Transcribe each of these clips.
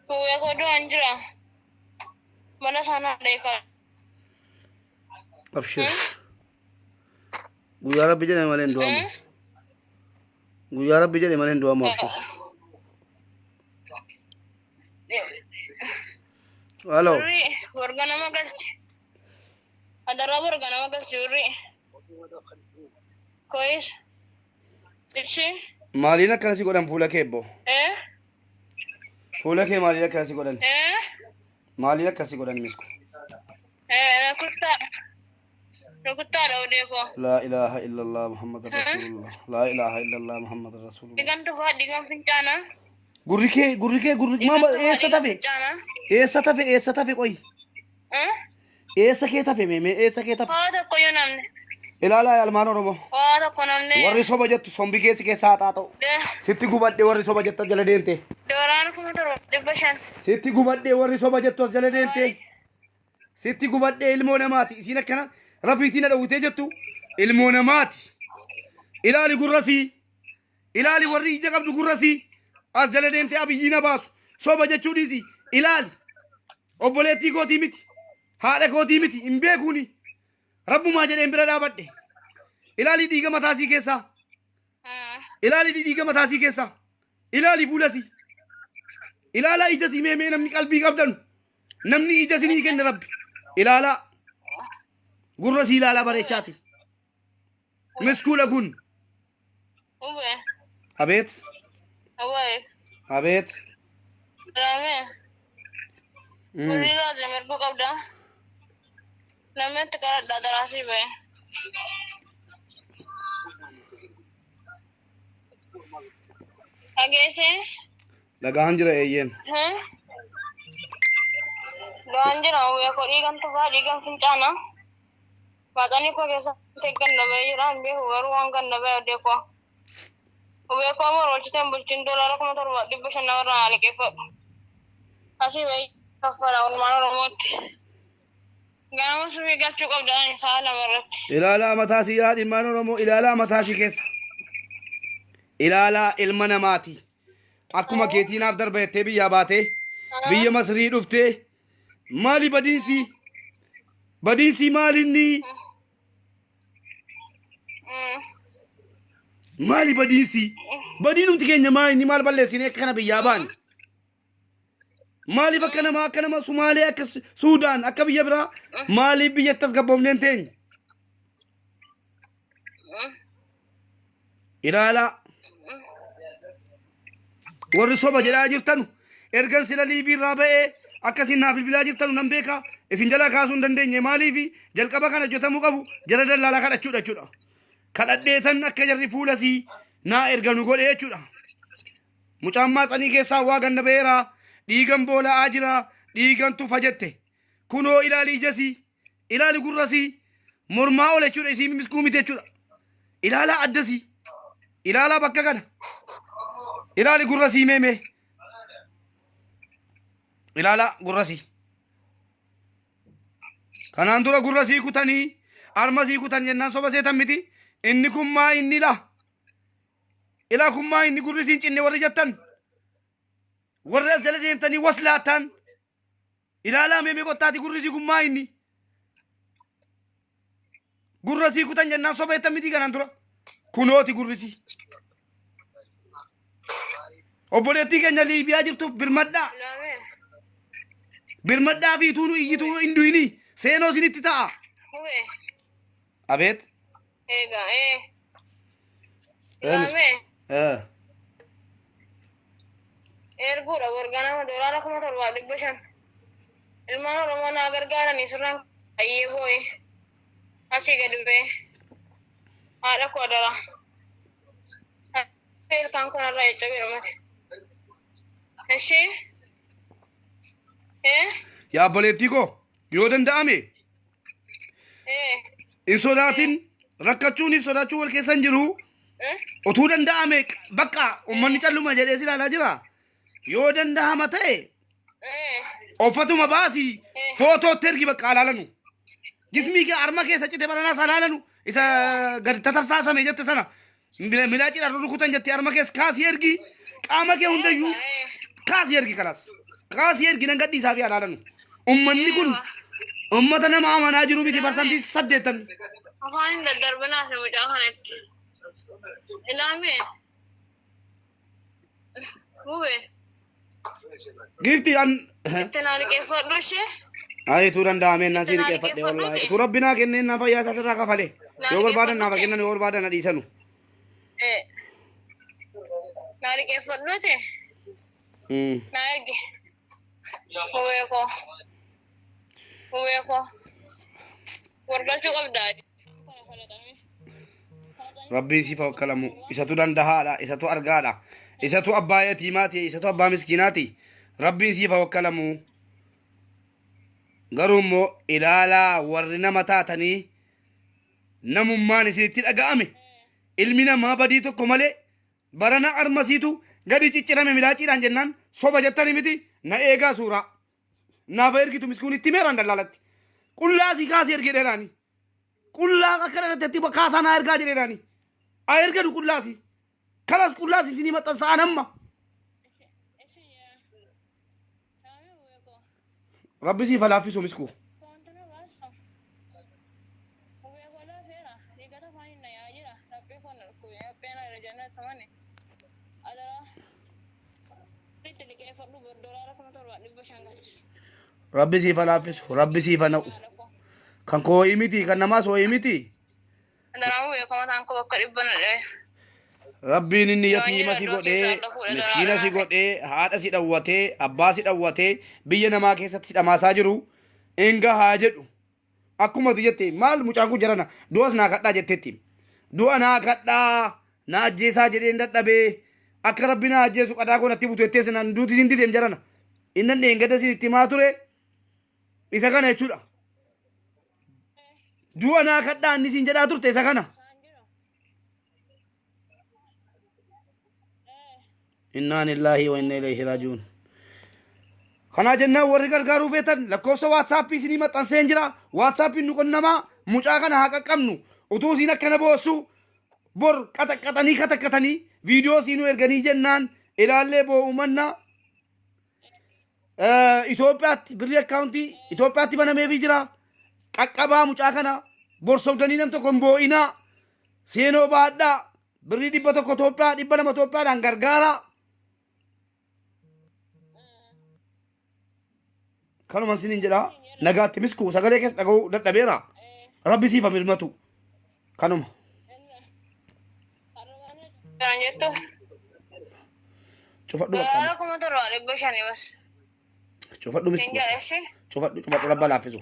Kuya ko doon jira. Mana sana deka. أبشر ويا رب جل مالين دوام ويا رب جل مالين دوام أبشر هلو Juri, warga nama gas. Ada raba warga nama gas juri. Kois. Ichi? مالينا كنسي قدام فولا كيبو فولا كي مالينا كنسي قدام مالينا كنسي قدام مسكو Nakuta daw deko. لا إله إلا الله محمد رسول الله لا إله إلا الله محمد رسول الله Digan tuh digan pincana. غوريكي ماما إيه ستافي إيه ستافي كوي إيه سكيتافي ميمي إيه سكيتافي Ada koyo namne. إلا المانو رمو Ada ko namne. وري صوبا جت صومبي كيس كيسات آتو ستي غوبات دي وري صوبا جت جلدينتي Doran ko motor debashan. ستي غوبات دي وري صوبا جت جلدينتي ستي غوبات دي المونا ماتي سينا كنا رفيتينا لو تجتو المونا ماتي إلى لغرسي إلى لوري جاب لغرسي جلدينتي أبي جينا باسو صوبا جت ديسي إلى أبولتي كوتي متي هذا كوتي متي إمبيكوني رب ما جل إمبرا دابده إلى لي ديجا متاسي كيسا إلى لي ديجا متاسي كيسا إلى لي فولسي إلى لا إجازي مي نمني قلبي قبضن نمني إجازي نيكن ربي إلى لا غرسي لا بريشاتي مسكول أكون Uwe. أبيت Awai. أبيت Rame. Uri lazim ergo kabda. Name tekara dadarasi be. Agese? لقاهن إيين Ganjir aku ya kok ikan tuh pak ikan kencana. Matanya kok biasa tekan nabe jiran be baru angkan nabe dia kok. Uwe kok mau roti tembus cinta lara kok motor di besan orang alik efek. Kasih baik kafara un mana romot. Gak mau suwi gas cukup dah salah merat. إلى لا متاسي هذه ما نرمو إلى لا متاسي كيسا إلى لا المنا ماتي أكما كيتين أفدر بيتي بيا باتي بيا مصري رفته مالي بدينسي مالي مالي بدينو تكين ما إني مال بالله سينك كنا بيابان مالي بكنا ما كنا ما سومالي أك سودان أك بيابرا مالي بيجتز قبض ننتين إلى لا ورسوبة جلاجر تنو إرجل سلالي في رابع أكاسين في البلاجر تنو نمبيكا إسين جلا كاسون دندين مالي في جل كبا كان جوتا مقابو جل دل لا كذا شودا كذا ديتن أكجر فولاسي نا إرجل نقول إيه شودا مجمع سني كيسا واقن نبيرا ديجان بولا أجرا ديجان تفجته كنو إلى ليجسي إلى لقرسي مرما ولا شودا إسي مسكومي تشودا إلى لا أدسي إلى لا بككنا إلى لقرسي ميمي إلى لا قرسي كان عندنا قرسي كتاني أرمسي كتاني جنان صوبة سيتمتي إنكم ما إني لا إلى كم ما إني قرسي إني ورجتن ورجل جنتني وصلاتن إلى لا ميمي قطاتي قرسي كم ما إني قرسي كتاني جنان صوبة سيتمتي كان عندنا كنوتي قرسي obboleettii keenya liibiyaa jirtuuf birmadhaa fi tuunu iyyituu hinduini seenoo isinitti ta'a. Abeet. Egaa Ilame. Erguudha gorganama doolaara 7,500. Ilmaan Oromoo naa gargaaranii sirraan qayyee boo'e. Asii gadi ba'e. Haadha koo dara. Ilkaan kanarraa jecha birmate. Ishee? Yaa obboleettii koo yoo danda'ame hin sodaatin rakkachuun hin sodaachuu wal keessa hin jiru. Otuu danda'ame bakka uummanni calluma jedhee si ilaalaa jira. Yoo danda'ama ta'e uffatuma baasii footootti ergi bakka ilaalanu. Jismii kee harma keessa cite balanaas ilaalanu isa gadi tatarsaasame jette sana midhaacidhaan rukutan jettee harma keessa kaasii ergi qaama kee hundayyuu kaasii ergi kanas kaasii erginan gadhiisaa fi alaalan ummanni kun ummata nama amanaa jiru miti barsamsi 8 afaan daddarbinaa fi mucaa kanatti ilaamee hube gifti an itti naa liqeeffadhu ishee ay tu danda'ame nan si liqeeffadhe wallahi tu rabbinaa kenneen na fayyaa isaa sirraa kafale yoo barbaadan naaf kennan yoo barbaadan na dhiisanu naa liqeeffadhu ate naa erge hubee koo wargalchuu qabdaa rabbiin siif wakkalamu isatu dandahaadha isatu argaadha isatu abbaa yatiimaati isatu abbaa miskiinaati rabbiin siif wakkalamu garuu immoo ilaalaa warri nama taatanii namummaan isinitti dhaga'ame ilmi namaa badii tokko malee barana armasiitu gadi ciccirame midhaaciidhaan jennaan soba jettani miti na eegaa suuraa naafa ergitu miskuun itti meeraan dallaalatti qullaa si kaasii ergee dheeraani qullaa akka dhalatti kaasaa naa ergaa jedheeraani a ergadu qullaasi kanas qullaasi isinii maxxansa'an amma rabbi siif laaffisu miskuu rabbi siif laaffisu rabbi siif na'u kan koo miti kan namaas hoo'i miti rabbiin inni yatiima si godhee miskiina si godhee haadha si dhawwatee abbaa si dhawwatee biyya namaa keessatti si dhamaasaa jiru enga haa jedhu akkuma ati jette maal mucaan kun jarana du'as naa kadhaa jetteetti du'a naa kadhaa na ajjeesaa jedheen dadhabee akka rabbi na ajjeesu qadaa kun atti butu jettee sinaan duuti sin dideem jarana innan dheengada si itti maa ture isa kana jechuudha du'a naa kadhaa inni siin jedhaa turte isa kana inna lillahi wa inna ilayhi rajiun kana jenna warri gargaaruu feetan lakkoofsa waatsaappii isinii maxxanseen jira waatsaappiin nu qonnamaa mucaa kana haa qaqqabnu utuu isiin akkana boossu bor qataqqatanii viidiyoo siinuu erganii jennaan ilaallee boo'umanna Itoophiyaatti birrii akkaawuntii Itoophiyaatti banameefii jira qaqqabaa mucaa kana bor sobdanii nam tokko hin boo'inaa seenoo baadhaa birrii 100 Itoophiyaa 200 Itoophiyaadhaan gargaara kanuman sinin jedha nagaatti misku sagalee keessa dhaga'uu dadhabeera rabbi siif mirmatu kanuma cufadhu cufadhu misku cufadhu rabba laaffisu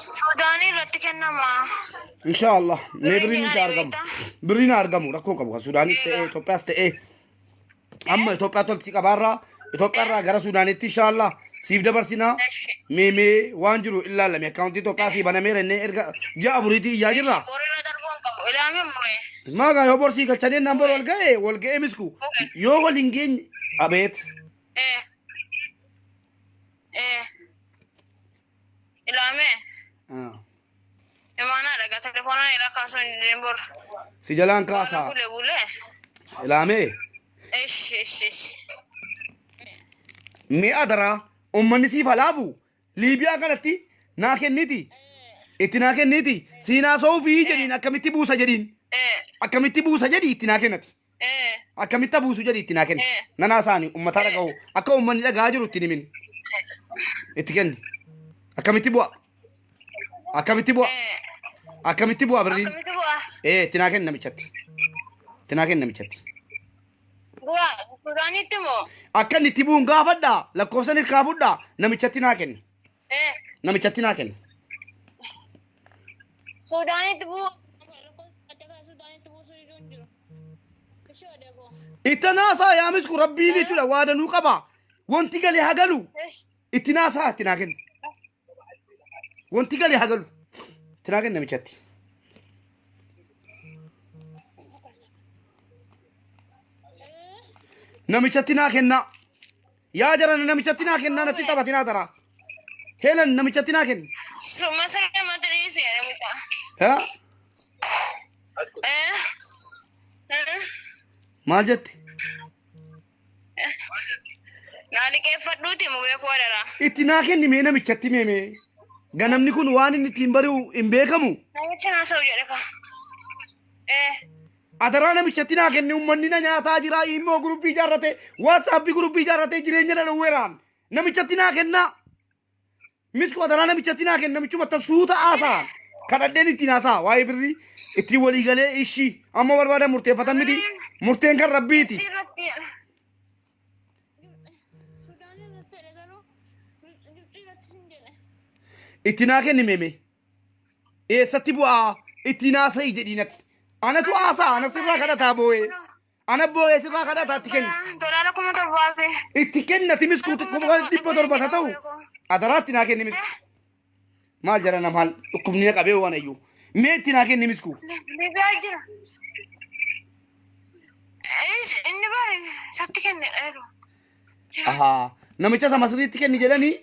Sudaanii irratti kennama. Inshallah mee birriin argamu rakkoo qabu Sudaanis ta'ee Itoophiyaas ta'ee amma Itoophiyaa tolti qabaarraa Itoophiyaarraa gara Sudaanitti inshallah siif dabarsinaa mee waan jiru ilaalame akkaawuntii Itoophiyaa sii banameera inni erga ja'a buriitii iyyaa jirra maagaa yoo borsii galchanii naan bor wal ga'e misku yoo wal hin geenye abeet ilame Imana daga telefoona ila kaasun dimbor. Si jalan kaasa. Bule. Ilame. Ish. Mi adara ummanni si falaafu Liibiyaa kanatti naa kenniti. Itti naa kenniti. Siinaa soofii jedhiin akkamitti buusa jedhiin. Akkamitti buusa jedhi itti naa kennati. Akkamitti buusu jedhi itti naa kenni. Nanaa isaanii ummata dhaga'u akka ummanni dhagaa jiru itti himin. Itti kenni. Akkamitti bu'a. Akkamitti bu'a birriin. Itti naa kenni namichatti. Itti naa kenni namichatti. Bu'a Sudaanitti moo? Akka inni itti bu'uun gaafadhaa lakkoofsan hirkaa fudhaa namichatti naa kenni. Namichatti naa kenni. Sudaanitti bu'u. Itti naasaa yaamis kun rabbiin jechuudha waa danuu qaba. Wanti galee hagalu. Itti naasaa itti naa kenni. Wanti galee hagalu. Itti naa kenni namichatti. Namichatti naa kenna. Yaa jaran namichatti naa kenna natti taphati naa tara. Heelan namichatti naa kenni. Suma sirrii matariisi jedhamudha. maal jette Naa liqeeffadhuuti mu beekuu dara. itti naa kenni mee namichatti mee ganamni kun waan inni ittiin bari'u hin beekamu Namicha haasa'u jedhe ka. adaraa namichatti naa kenni ummanni na nyaataa jira immoo guruppii ijaarrate waatsaappii guruppii ijaarrate jireenya na dhowweeraan namichatti naa kennaa misku adaraa namichatti naa kenna namichuma tasuuta haasaa kadhadheen ittiin haasaa waa'ee birrii ittiin walii galee ishii amma barbaada murteeffatan miti murteen kan rabbiiti. Itti naa kenni meeme eessatti bu'aa itti naa sa'i jedhiinati anatu haasaa ana sirraa kadhataa boo'ee ana boo'ee sirraa kadhataa itti kenni. Dolaara 7,000. Itti kennati miskuuti kuma 100 haa ta'u adaraatti naa kenni misku maal jara na maal dhukkubni na qabee waan ayyuu mee itti naa kenni misku. Liibiyaa jira. Inni bari satti kennedha yeroo. Ahaa namicha sama sirriitti kenni jedhanii.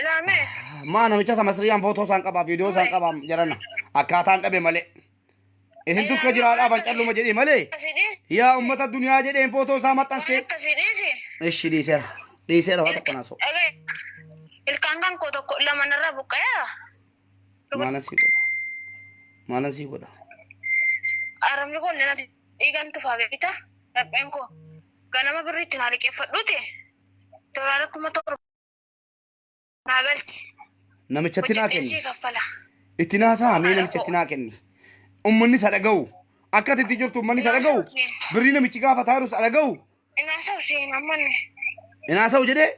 Ilaalme. Maa namicha sama sirriiyaan footoo isaan qabaa viidiyoo isaan qabaa jarana akkaataan dhabe malee. Isin tukka jiraadhaa ban calluma jedhee malee. Yaa uummata duniyaa jedheen footoo isaa maxxansee. Akkasii dhiisi. Ishi dhiiseera dhiiseera waan takkanaa so. Ilkaan kan koo tokko lama narraa buqqa'eera. Maalan sii godha maalan sii godha. Aramni kun nana dhiigan tufaa beekta dhapheen koo ganama birriitti naa liqeeffadhuuti dolaara 7,000 naa galchi. Namichatti naa kenni. Hojjetiin kaffala. Itti naasaa mee namichatti naa kenni. Ummanni isa dhaga'u akka itti jirtu ummanni isa dhaga'u birrii namichi gaafataa jirus dhaga'u. Inaasa'u siin ammanne. Inaasa'u jedhee.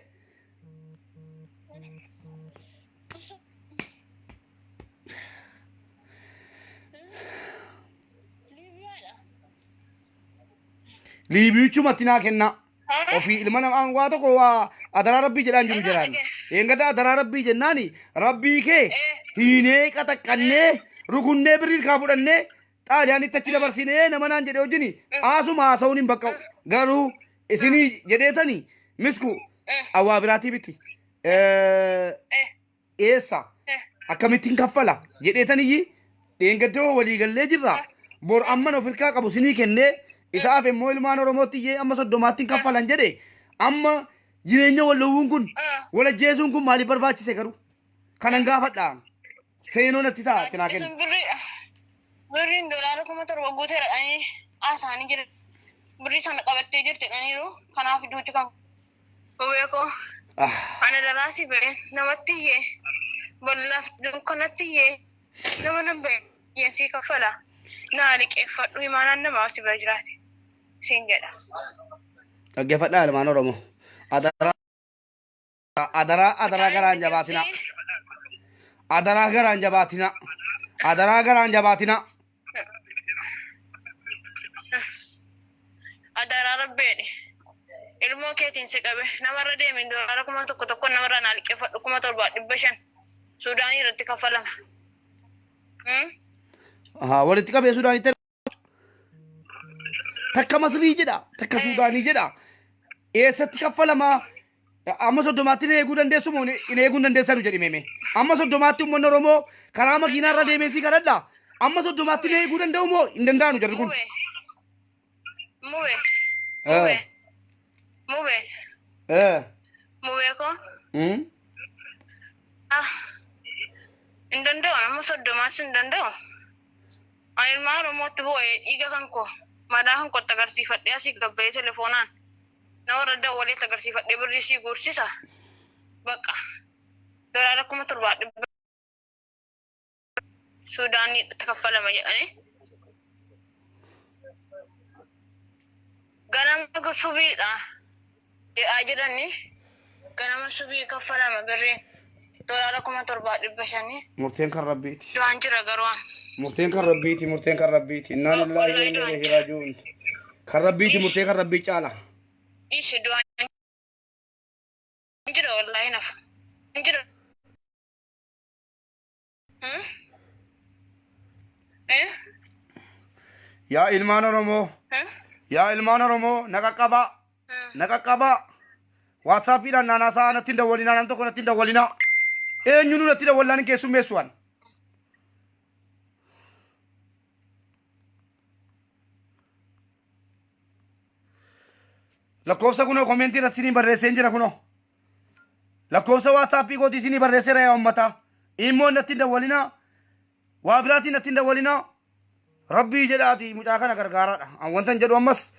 Liibiichumatti naa kenna. Ofii ilma namaa waa tokko waa adaraa rabbii jedhaan jiru jedhaan. Eengada adaraa rabbii jennaani rabbii kee hiinee qaxaqqannee rukunnee birrii kaa fudhannee xaaliyaanitti achi dabarsinee nama naan jedhe wajjini haasuma haasa'uun hin baqqa'u. Garuu isinii jedheetani misku awwaa biraatii biti. Eessa akkamittiin kaffala jedheetaniyyi dheengaddoo walii gallee jirra. Bor amman of hirkaa qabu isinii kennee isaaf immoo ilmaan Oromootti iyyee amma 30 kaffalan jedhe amma jireenya wallowuun kun wal ajjeesuun kun maaliif barbaachise garuu kanan gaafadha seenoo natti ta'a itti naa kennu. Birriin dolaara 7,000 guuteera dhanii haasaanii jira. Birrii sana qabattee jirti dhaniiru kanaaf duuti kan beekoo. Ana daraasii ba'e namatti iyyee bollaaf dunkanatti iyyee nama nan ba'e sii kaffala. Naa liqeeffadhu imaanaan namaa si bira jiraate. Siin jedha. Dhaggeeffadhaa ilmaan Oromoo. Adaraa garaan jabaatina. Adaraa garaan jabaatina. Adaraa garaan jabaatina. Adaraa rabbeedhe. Ilmoo keetiin si qabe namarra deemin dolaara 1,000 namarraa naa liqeeffadhu 7,500 Suudaanii irratti kaffalama. Walitti qabee Suudaanitti takka Masrii jedha takka Suudaanii jedha eessatti kaffalamaa amma 30tti hin eeguu dandeessu moo hin eeguu dandeessanu jedhi meeme amma 30tti uummanni Oromoo karaa makiinaarra deemee si kadhadha amma 30tti hin eeguu danda'u moo hin danda'anu jarri kun. Mube ko. Hin danda'u amma 30tti hin danda'u. Ani ilmaan Oromootti bu'ee dhiiga kan koo madaa kan kootti agarsiifadhee asii gabba'ee telefoonaan nama warra dawwaleetti agarsiifadhee birrii sii guursisa bakka dolaara 7,000 Suudaaniitti kaffalama jedhanii ganama subiidha jedhaa jiranii ganama subii kaffalama birriin dolaara 7,500. Murteen kan rabbiiti. Du'aan jira garuu. Murteen kan rabbiiti murteen kan rabbiiti innaa lillahi wa innaa ilaihi raaji'uun kan rabbiiti murtee kan rabbii caala. Ishi du'aan jira wallahi nafa. Jira. Yaa ilmaan Oromoo. Yaa ilmaan Oromoo na qaqqabaa. Waatsaappiidhaan naanaasaa natti hin dawwalinaa nam tokko natti hin dawwalinaa. Eenyuun natti dawwalaan hin keessummeessuwan. lakkoofsa kunoo komentii irratti isinii barreessee jira kunoo. Lakkoofsa waatsaappii kooti isinii barreesseera yaa ummata. Immoo natti hin dawwalinaa. Waa biraatiin natti hin dawwalinaa. Rabbii jedhaati mucaa kana gargaaraadha. An wantan jedhu ammas